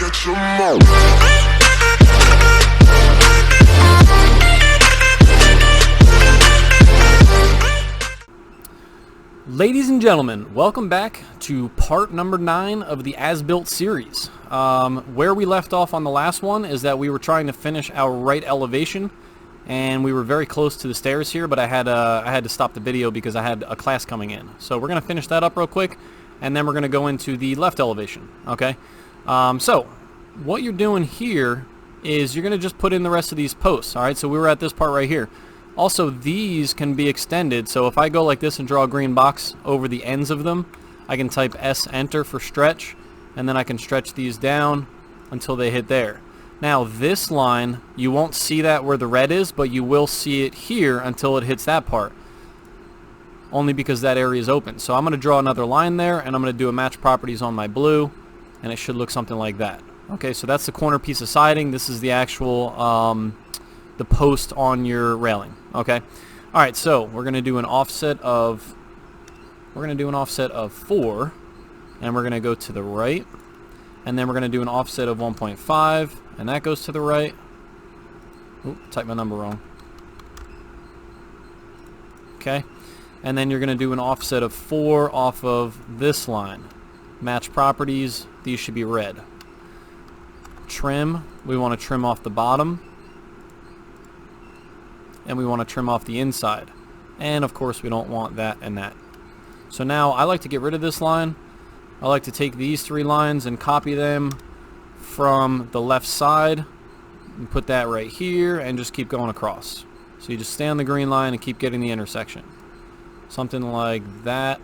catch 'em all. Ladies and gentlemen, welcome back to part number 9 of the As-Built series. Where we left off on the last one is that we were trying to finish our right elevation, and we were very close to the stairs here, but I had to stop the video because I had a class coming in. So we're going to finish that up real quick, and then we're going to go into the left elevation, okay? So what you're doing here is you're going to just put in the rest of these posts, all right? So we were at this part right here. Also, these can be extended, so if I go like this and draw a green box over the ends of them, I can type S enter for stretch, and then I can stretch these down until they hit there. Now this line, you won't see that where the red is, but you will see it here until it hits that part, only because that area is open. So I'm going to draw another line there, and I'm going to do a match properties on my blue, and it should look something like that. Okay, so that's the corner piece of siding. This is the actual the post on your railing. Okay, all right, so we're going to do an offset of 4, and we're going to go to the right, and then we're going to do an offset of 1.5, and that goes to the right. Oop, typed my number wrong. Okay, and then you're going to do an offset of 4 off of this line. Match properties, these should be red. Trim, we want to trim off the bottom, and we want to trim off the inside, and of course we don't want that and that. So now I like to get rid of this line. I like to take these 3 lines and copy them from the left side and put that right here and just keep going across. So you just stay on the green line and keep getting the intersection, something like that.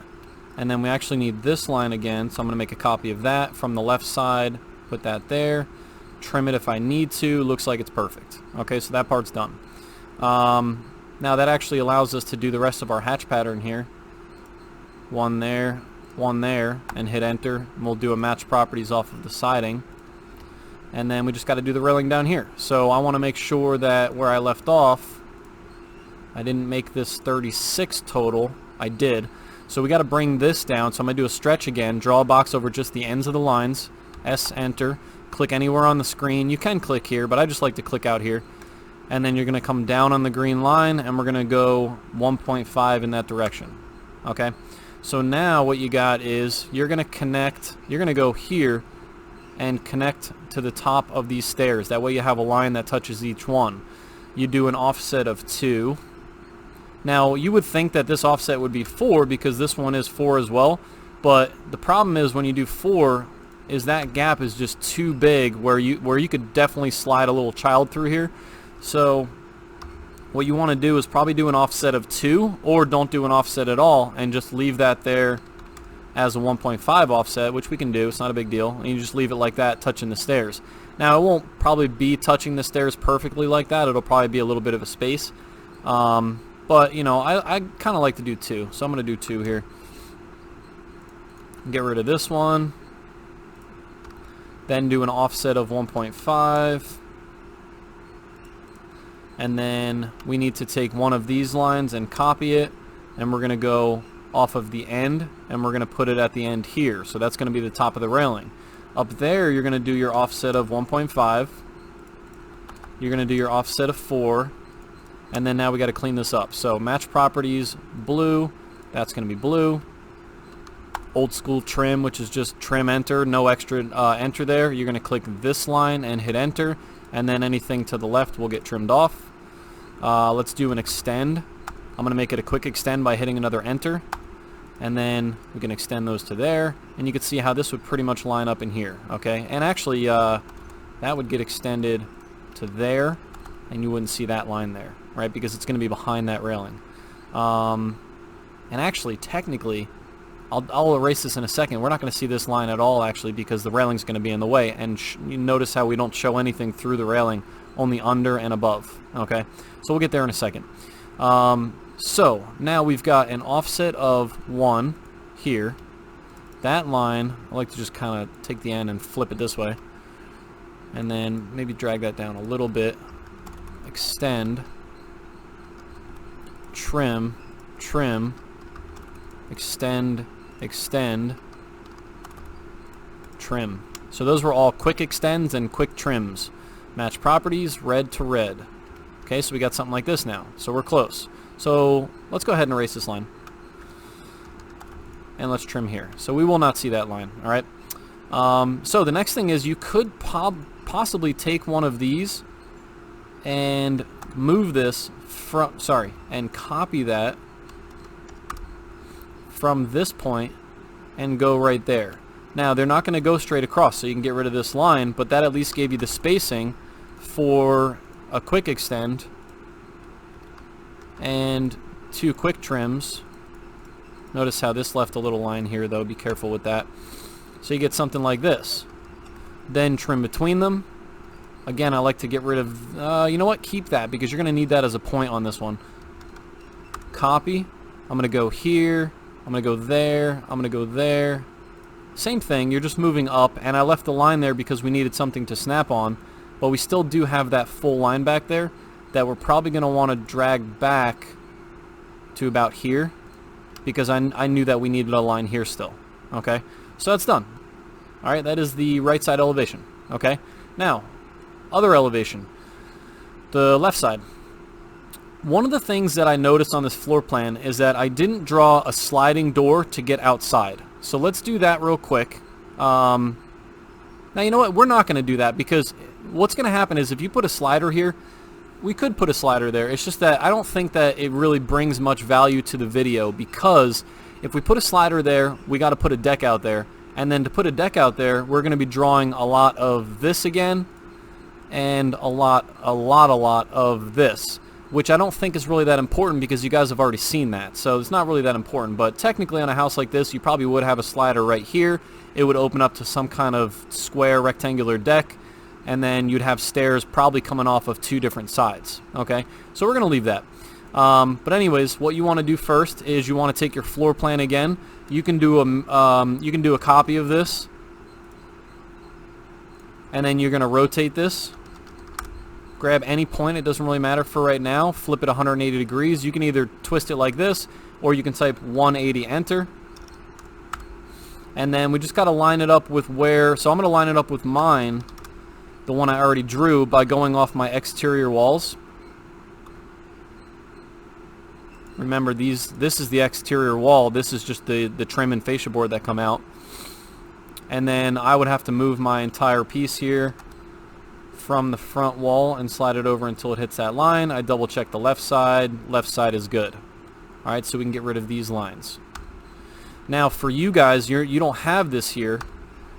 And then we actually need this line again, so I'm going to make a copy of that from the left side, put that there, trim it if I need to. Looks like it's perfect. Okay, so that part's done. Now that actually allows us to do the rest of our hatch pattern here. One there, and hit enter, and we'll do a match properties off of the siding. And then we just got to do the railing down here. So I want to make sure that where I left off, I didn't make this 36 total. I did. So we got to bring this down. So I'm going to do a stretch again, draw a box over just the ends of the lines, S enter, click anywhere on the screen. You can click here, but I just like to click out here. And then you're going to come down on the green line, and we're going to go 1.5 in that direction. Okay, so now what you got is you're going to go here and connect to the top of these stairs. That way you have a line that touches each one. You do an offset of 2. Now you would think that this offset would be 4 because this one is 4 as well, but the problem is when you do 4 is that gap is just too big where you could definitely slide a little child through here. So what you want to do is probably do an offset of 2, or don't do an offset at all and just leave that there as a 1.5 offset, which we can do. It's not a big deal. And you just leave it like that, touching the stairs. Now it won't probably be touching the stairs perfectly like that. It'll probably be a little bit of a space. But you know, I kind of like to do 2, so I'm going to do 2 here. Get rid of this one. Then do an offset of 1.5. And then we need to take one of these lines and copy it, and we're going to go off of the end, and we're going to put it at the end here. So that's going to be the top of the railing. Up there you're going to do your offset of 1.5. You're going to do your offset of 4, and then now we got to clean this up. So match properties, blue, that's going to be blue. Old school trim, which is just trim enter, no extra enter there. You're going to click this line and hit enter, and then anything to the left will get trimmed off. Let's do an extend. I'm going to make it a quick extend by hitting another enter, and then we can extend those to there, and you can see how this would pretty much line up in here. Okay, and actually that would get extended to there, and you wouldn't see that line there, right, because it's going to be behind that railing. And actually technically I'll erase this in a second. We're not going to see this line at all, actually, because the railing's going to be in the way. And you notice how we don't show anything through the railing, only under and above. Okay, so we'll get there in a second. So now we've got an offset of 1 here. That line, I like to just kind of take the end and flip it this way, and then maybe drag that down a little bit. Extend, trim, trim, extend, extend, trim. So those were all quick extends and quick trims. Match properties, red to red. Okay, so we got something like this now. So we're close. So let's go ahead and erase this line. And let's trim here. So we will not see that line, all right? So the next thing is you could possibly take one of these and move this from, and copy that from this point and go right there. Now they're not going to go straight across, so you can get rid of this line, but that at least gave you the spacing for a quick extend and 2 quick trims. Notice how this left a little line here though, be careful with that. So you get something like this. Then trim between them. Again, I like to get rid of, you know what, keep that because you're going to need that as a point on this one. Copy. I'm going to go here. I'm going to go there. I'm going to go there. Same thing, you're just moving up, and I left the line there because we needed something to snap on, but we still do have that full line back there that we're probably going to want to drag back to about here because I knew that we needed a line here still. Okay, so that's done. Alright, that is the right side elevation. Okay, now, other elevation, the left side. One of the things that I noticed on this floor plan is that I didn't draw a sliding door to get outside. So let's do that real quick. Now you know what, we're not going to do that because what's going to happen is if you put a slider here, we could put a slider there. It's just that I don't think that it really brings much value to the video because if we put a slider there, we got to put a deck out there. And then to put a deck out there, we're going to be drawing a lot of this again and a lot of this, which I don't think is really that important because you guys have already seen that. So it's not really that important, but technically on a house like this, you probably would have a slider right here. It would open up to some kind of square rectangular deck, and then you'd have stairs probably coming off of 2 different sides. Okay, so we're going to leave that. But anyways, what you want to do first is you want to take your floor plan again. You can do a copy of this, and then you're going to rotate this. Grab any point, it doesn't really matter for right now. Flip it 180 degrees. You can either twist it like this, or you can type 180, enter. And then we just got to line it up with where, so I'm going to line it up with mine, the one I already drew, by going off my exterior walls. Remember, this is the exterior wall. This is just the trim and fascia board that come out. And then I would have to move my entire piece here from the front wall and slide it over until it hits that line. I double check the left side is good. Alright, so we can get rid of these lines. Now for you guys, you don't have this here,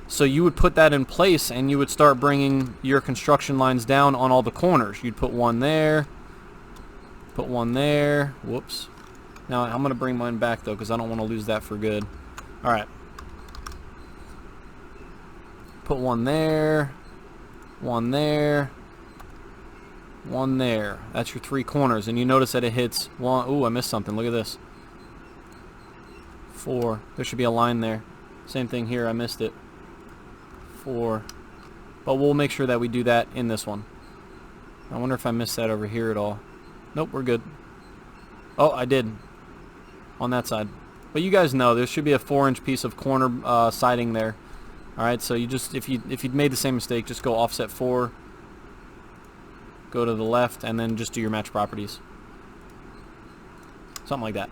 so you would put that in place and you would start bringing your construction lines down on all the corners. You'd put one there, put one there, whoops. Now I'm going to bring mine back though because I don't want to lose that for good. Alright, put one there, one there, one there. That's your 3 corners, and you notice that it hits one. Ooh, I missed something. Look at this. 4. There should be a line there. Same thing here. I missed it. 4. But we'll make sure that we do that in this one. I wonder if I missed that over here at all. Nope, we're good. Oh, I did. On that side. But you guys know there should be a 4-inch piece of corner siding there. Alright, so you just, if you'd made the same mistake, just go offset 4, go to the left, and then just do your match properties. Something like that.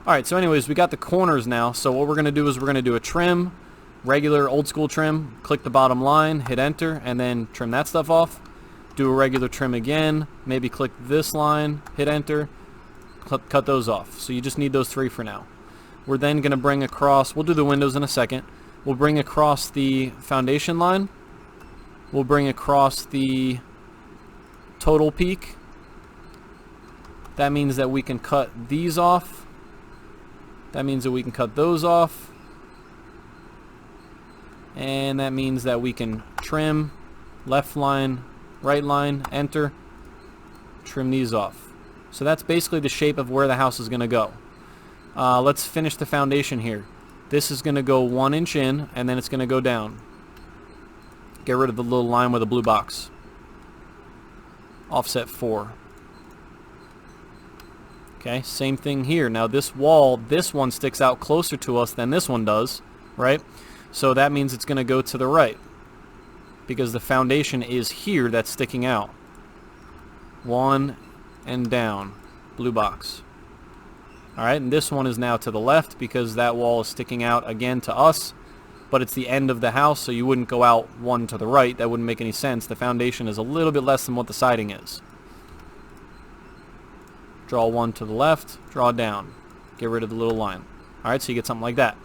Alright, so anyways, we got the corners now, so what we're going to do is we're going to do a trim, regular old school trim, click the bottom line, hit enter, and then trim that stuff off. Do a regular trim again, maybe click this line, hit enter, cut those off. So you just need those 3 for now. We're then going to bring across, we'll do the windows in a second. We'll bring across the foundation line. We'll bring across the total peak. That means that we can cut these off. That means that we can cut those off. And that means that we can trim left line, right line, enter, trim these off. So that's basically the shape of where the house is going to go. Let's finish the foundation here. This is going to go 1 inch in, and then it's going to go down. Get rid of the little line with the blue box. Offset 4. Okay, same thing here. Now this wall, this one sticks out closer to us than this one does, right? So that means it's going to go to the right. because the foundation is here that's sticking out. 1 and down, blue box. Alright, and this one is now to the left because that wall is sticking out again to us, but it's the end of the house, so you wouldn't go out one to the right. That wouldn't make any sense. The foundation is a little bit less than what the siding is. Draw one to the left, draw down. Get rid of the little line. Alright, so you get something like that.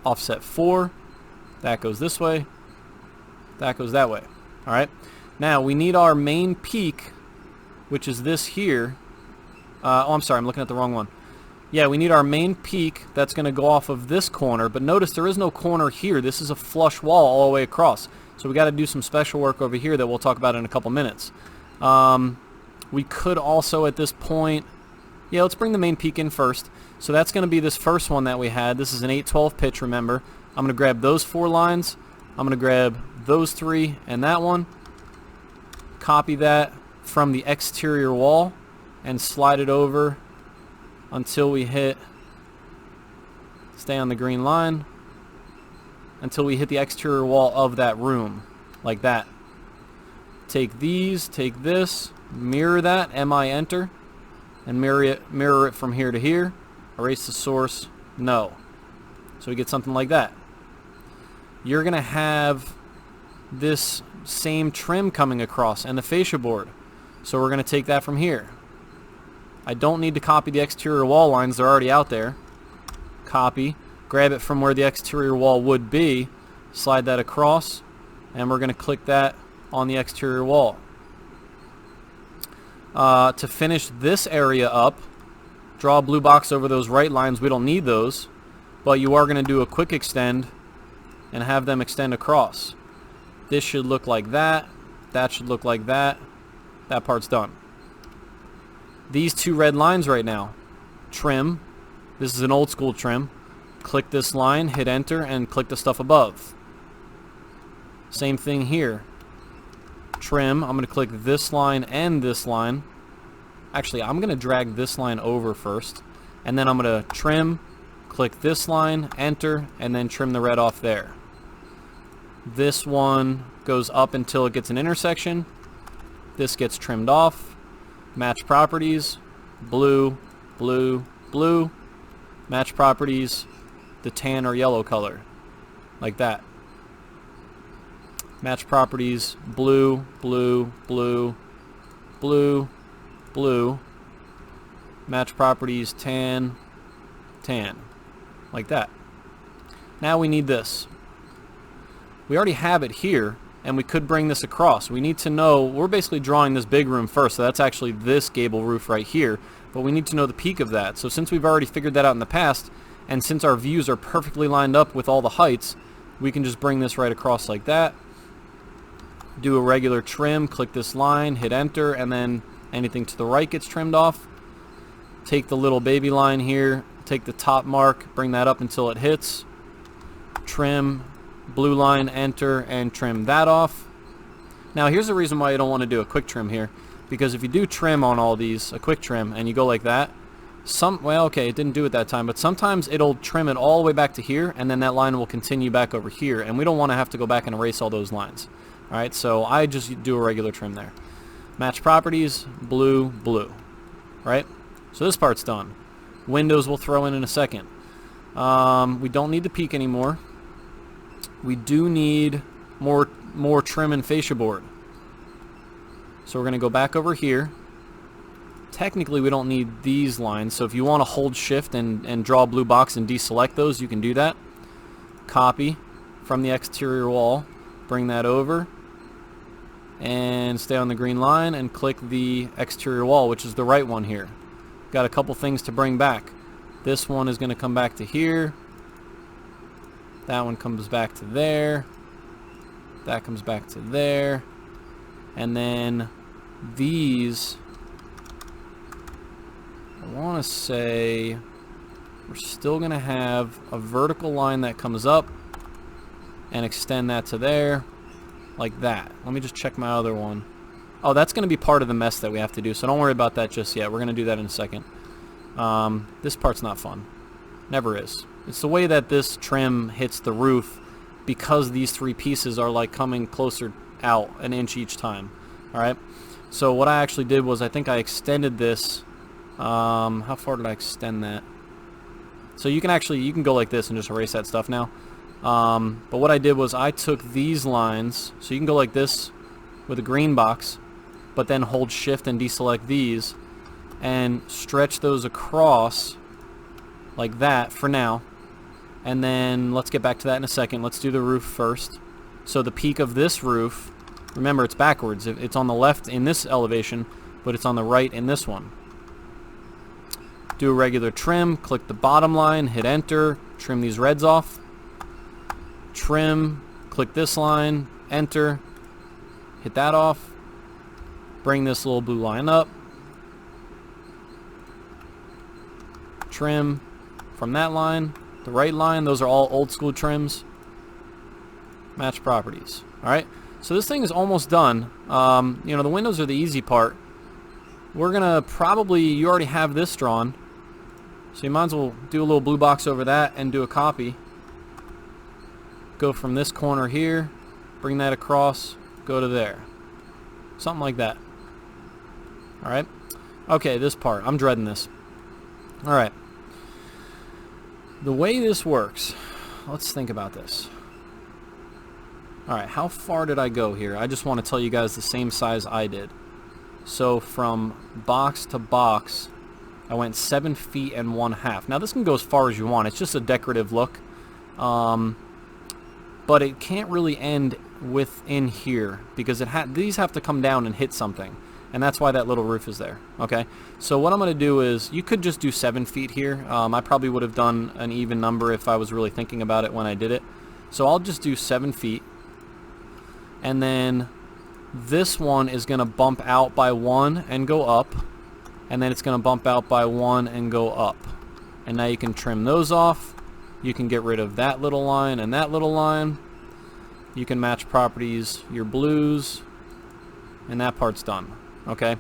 Offset 4. That goes this way. That goes that way. Alright. Now, we need our main peak, which is this here. Oh, I'm sorry, I'm looking at the wrong one. Yeah, we need our main peak that's going to go off of this corner, but notice there is no corner here. This is a flush wall all the way across. So we got to do some special work over here that we'll talk about in a couple minutes. We could also at this point, yeah, let's bring the main peak in first. So that's going to be this first one that we had. This is an 8/12 pitch, remember. I'm going to grab those 4 lines. I'm going to grab those 3 and that one. Copy that from the exterior wall and slide it over until we hit, stay on the green line, until we hit the exterior wall of that room, like that. Take these, take this, mirror that, MI enter, and mirror it from here to here. Erase the source, no. So we get something like that. You're going to have this same trim coming across and the fascia board. So we're going to take that from here. I don't need to copy the exterior wall lines, they're already out there. Copy, grab it from where the exterior wall would be, slide that across, and we're going to click that on the exterior wall. To finish this area up, draw a blue box over those right lines. We don't need those, but you are going to do a quick extend and have them extend across. This should look like that. That should look like that. That part's done. These 2 red lines right now, trim. This is an old school trim. Click this line, hit enter, and click the stuff above. Same thing here. Trim. I'm going to click this line and this line. Actually, I'm going to drag this line over first, and then I'm going to trim, click this line, enter, and then trim the red off there. This one goes up until it gets an intersection. This gets trimmed off. Match properties, blue, blue, blue. Match properties, the tan or yellow color, like that. Match properties, blue, blue, blue, blue, blue. Match properties, tan, tan, like that. Now we need this. We already have it here, and we could bring this across. We need to know, we're basically drawing this big room first, so that's actually this gable roof right here, but we need to know the peak of that. So since we've already figured that out in the past, and since our views are perfectly lined up with all the heights, we can just bring this right across like that. Do a regular trim, click this line, hit enter, and then anything to the right gets trimmed off. Take the little baby line here, take the top mark, bring that up until it hits. Trim, blue line, enter, and trim that off. Now here's the reason why you don't want to do a quick trim here, because if you do trim on all these, a quick trim, and you go like that, well, okay, it didn't do it that time, but sometimes it'll trim it all the way back to here, and then that line will continue back over here, and we don't want to have to go back and erase all those lines. Alright, so I just do a regular trim there. Match properties, blue, blue. Right? So this part's done. Windows we'll throw in a second. We don't need the peak anymore. We do need more trim and fascia board. So we're going to go back over here. Technically we don't need these lines, so if you want to hold shift and draw a blue box and deselect those, you can do that. Copy from the exterior wall, bring that over, and stay on the green line and click the exterior wall, which is the right one here. Got a couple things to bring back. This one is going to come back to here. That one comes back to there. That comes back to there. And then these, I want to say we're still going to have a vertical line that comes up and extend that to there, like that. Let me just check my other one. Oh, that's going to be part of the mess that we have to do, so don't worry about that just yet. We're going to do that in a second. This part's not fun. Never is. It's the way that this trim hits the roof because these three pieces are like coming closer out an inch each time. Alright, so what I actually did was I think I extended this. How far did I extend that? So you can go like this and just erase that stuff now. But what I did was I took these lines, so you can go like this with a green box, but then hold shift and deselect these and stretch those across like that for now. And then let's get back to that in a second. Let's do the roof first. So the peak of this roof, remember it's backwards. It's on the left in this elevation, but it's on the right in this one. Do a regular trim, click the bottom line, hit enter, trim these reds off. Trim, click this line, enter, hit that off. Bring this little blue line up. Trim from that line, the right line, those are all old school trims. Match properties. Alright, so this thing is almost done. You know, the windows are the easy part. We're gonna probably, you already have this drawn, so you might as well do a little blue box over that and do a copy. Go from this corner here, bring that across, go to there. Something like that. Alright, okay, this part, I'm dreading this. Alright, the way this works, let's think about this. Alright, how far did I go here? I just want to tell you guys the same size I did. So from box to box, I went 7 feet and 1/2. Now this can go as far as you want. It's just a decorative look. But it can't really end within here because these have to come down and hit something. And that's why that little roof is there. Okay, so what I'm going to do is, you could just do 7 feet here. I probably would have done an even number if I was really thinking about it when I did it. So I'll just do 7 feet. And then this one is going to bump out by 1 and go up. And then it's going to bump out by 1 and go up. And now you can trim those off. You can get rid of that little line and that little line. You can match properties, your blues, and that part's done. Okay,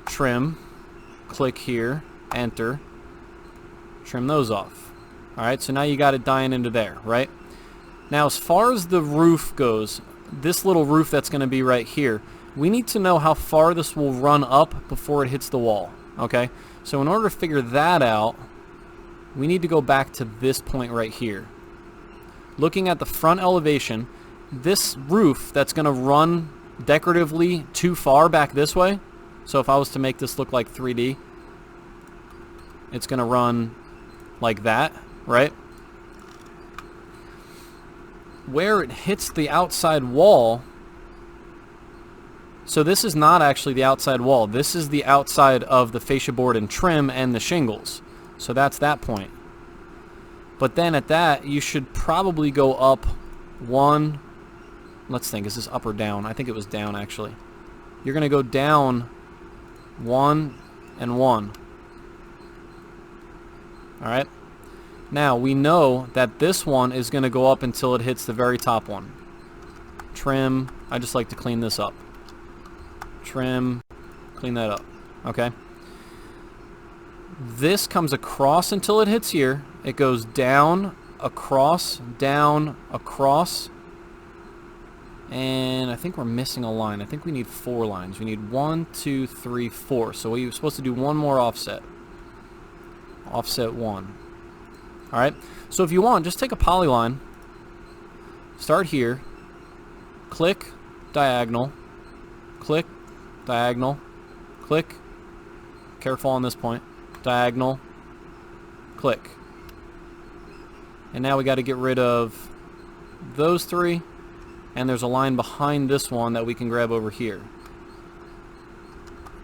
trim, click here, enter, trim those off. Alright, so now you got it dying into there, right? Now as far as the roof goes, this little roof that's going to be right here, we need to know how far this will run up before it hits the wall. Okay, so in order to figure that out, we need to go back to this point right here. Looking at the front elevation, this roof that's going to run decoratively too far back this way, so if I was to make this look like 3D, it's going to run like that, right? Where it hits the outside wall, so this is not actually the outside wall, this is the outside of the fascia board and trim and the shingles, so that's that point. But then at that, you should probably go up 1. Let's think, is this up or down? I think it was down, actually. You're going to go down 1 and 1. Alright? Now, we know that this one is going to go up until it hits the very top one. Trim. I just like to clean this up. Trim. Clean that up. Okay? This comes across until it hits here. It goes down, across, and I think we're missing a line. I think we need 4 lines. We need 1, 2, 3, 4. So we're supposed to do one more offset. Offset 1. Alright, so if you want, just take a polyline, start here, click, diagonal, click, diagonal, click, careful on this point, diagonal, click. And now we got to get rid of those 3, and there's a line behind this one that we can grab over here.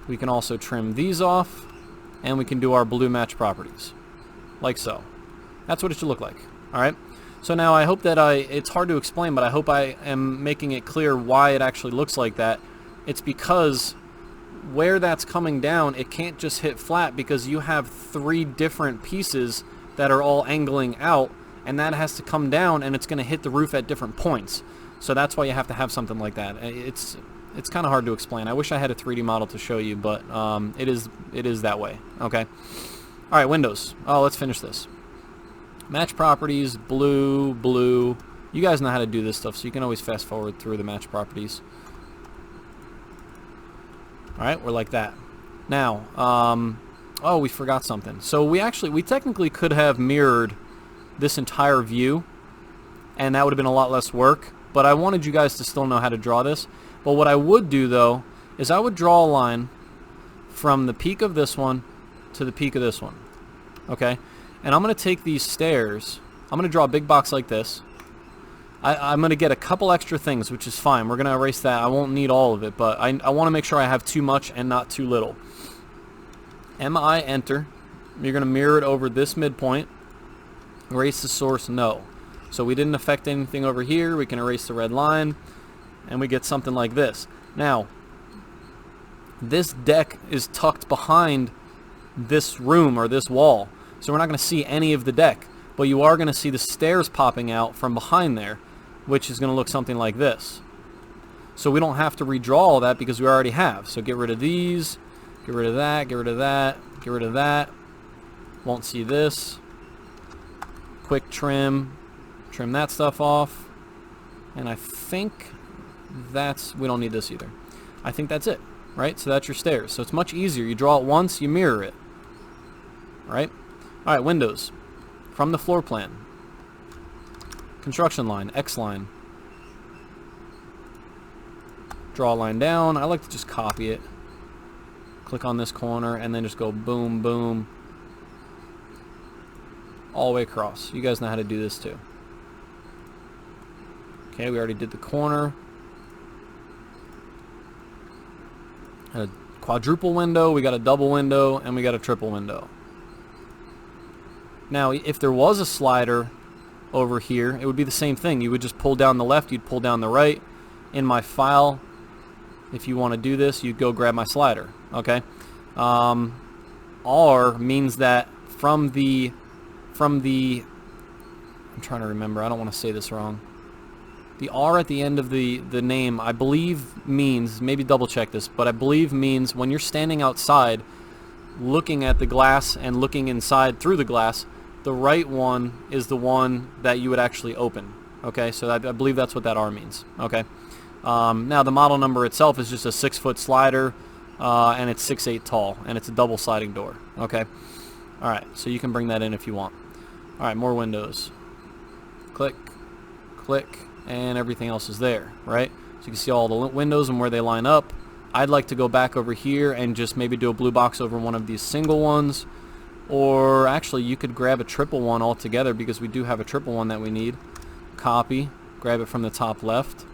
We can also trim these off, and we can do our blue match properties, like so. That's what it should look like. Alright, so now I hope that it's hard to explain, but I hope I am making it clear why it actually looks like that. It's because where that's coming down, it can't just hit flat because you have 3 different pieces that are all angling out, and that has to come down, and it's going to hit the roof at different points. So that's why you have to have something like that. It's kind of hard to explain. I wish I had a 3D model to show you, but it is that way. Okay. All right, windows. Oh, let's finish this. Match properties, blue, blue, You guys know how to do this stuff, so you can always fast forward through the match properties. Alright, we're like that. Now, oh, we forgot something. So we technically could have mirrored this entire view, and that would have been a lot less work, but I wanted you guys to still know how to draw this. But what I would do, though, is I would draw a line from the peak of this one to the peak of this one. Okay? And I'm going to take these stairs. I'm going to draw a big box like this. I'm going to get a couple extra things, which is fine. We're going to erase that. I won't need all of it, but I want to make sure I have too much and not too little. MI, enter. You're going to mirror it over this midpoint. Erase the source, no. So we didn't affect anything over here. We can erase the red line, and we get something like this. Now, this deck is tucked behind this room or this wall, so we're not going to see any of the deck, but you are going to see the stairs popping out from behind there, which is going to look something like this. So we don't have to redraw all that because we already have. So get rid of these, get rid of that, get rid of that, get rid of that. Won't see this. Quick trim that stuff off. And I think we don't need this either. I think that's it, right? So that's your stairs. So it's much easier. You draw it once, you mirror it. All right? All right, windows. From the floor plan. Construction line, X line. Draw a line down. I like to just copy it. Click on this corner and then just go boom, boom. All the way across. You guys know how to do this too. Okay, we already did the corner. A quadruple window, we got a double window, and we got a triple window. Now, if there was a slider over here, it would be the same thing. You would just pull down the left, you'd pull down the right. In my file, if you want to do this, you'd go grab my slider. Okay? R means that from the I'm trying to remember, I don't want to say this wrong. The R at the end of the name, I believe means, maybe double check this, but I believe means when you're standing outside looking at the glass and looking inside through the glass, the right one is the one that you would actually open. Okay, so I believe that's what that R means. Okay. Now the model number itself is just a 6-foot slider, and it's 6'8" tall, and it's a double sliding door. Okay. All right, so you can bring that in if you want. All right, more windows. Click, click, and everything else is there, right? So you can see all the windows and where they line up. I'd like to go back over here and just maybe do a blue box over one of these single ones, or actually you could grab a triple one altogether because we do have a triple one that we need. Copy, grab it from the top left,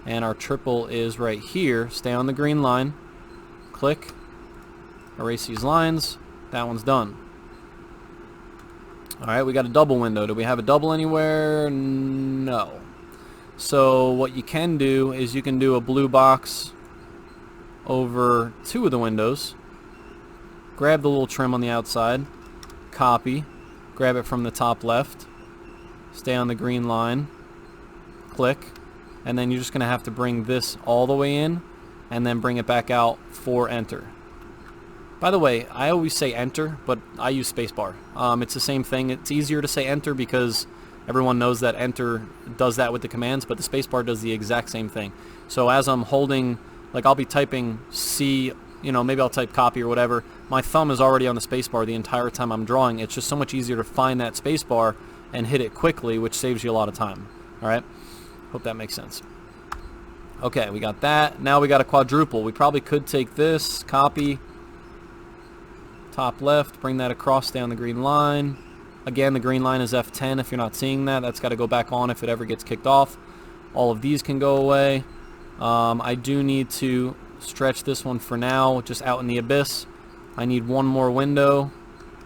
and our triple is right here. Stay on the green line, click, erase these lines. That one's done. Alright, we got a double window. Do we have a double anywhere? No. So what you can do is you can do a blue box over two of the windows. Grab the little trim on the outside. Copy. Grab it from the top left. Stay on the green line. Click. And then you're just going to have to bring this all the way in and then bring it back out for enter. By the way, I always say enter, but I use spacebar. It's the same thing. It's easier to say enter because everyone knows that enter does that with the commands, but the spacebar does the exact same thing. So as I'm holding, like I'll be typing C, you know, maybe I'll type copy or whatever. My thumb is already on the spacebar the entire time I'm drawing. It's just so much easier to find that spacebar and hit it quickly, which saves you a lot of time. All right? Hope that makes sense. Okay, we got that. Now we got a quadruple. We probably could take this, copy, top left, bring that across down the green line. Again, the green line is F10 if you're not seeing that. That's got to go back on if it ever gets kicked off. All of these can go away. I do need to stretch this one for now, just out in the abyss. I need one more window.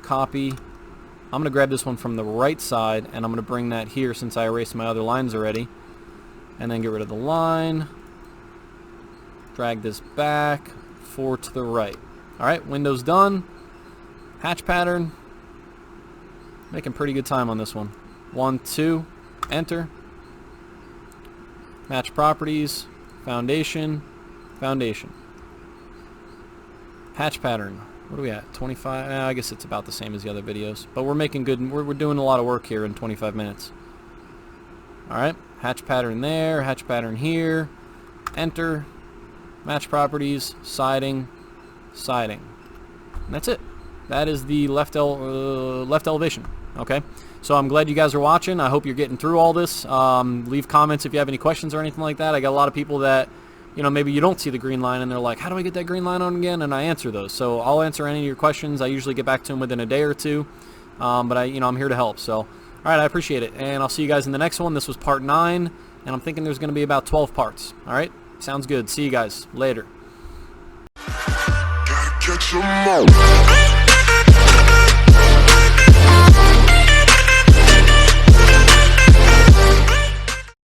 Copy. I'm going to grab this one from the right side, and I'm going to bring that here since I erased my other lines already. And then get rid of the line. Drag this back, 4 to the right. Alright, window's done. Hatch pattern. Making pretty good time on this one. 1, 2, enter. Match properties, foundation, foundation. Hatch pattern. What are we at? 25? I guess it's about the same as the other videos. But we're making good, we're doing a lot of work here in 25 minutes. Alright, hatch pattern there, hatch pattern here, enter, match properties, siding, siding. And that's it. That is the left elevation. Okay, so I'm glad you guys are watching. I hope you're getting through all this. Leave comments if you have any questions or anything like that. I got a lot of people that, you know, maybe you don't see the green line and they're like, how do I get that green line on again? And I answer those. So I'll answer any of your questions. I usually get back to them within a day or two. But I'm here to help. So, all right, I appreciate it. And I'll see you guys in the next one. This was part 9, and I'm thinking there's going to be about 12 parts. All right, sounds good. See you guys later. Gotta catch 'em all.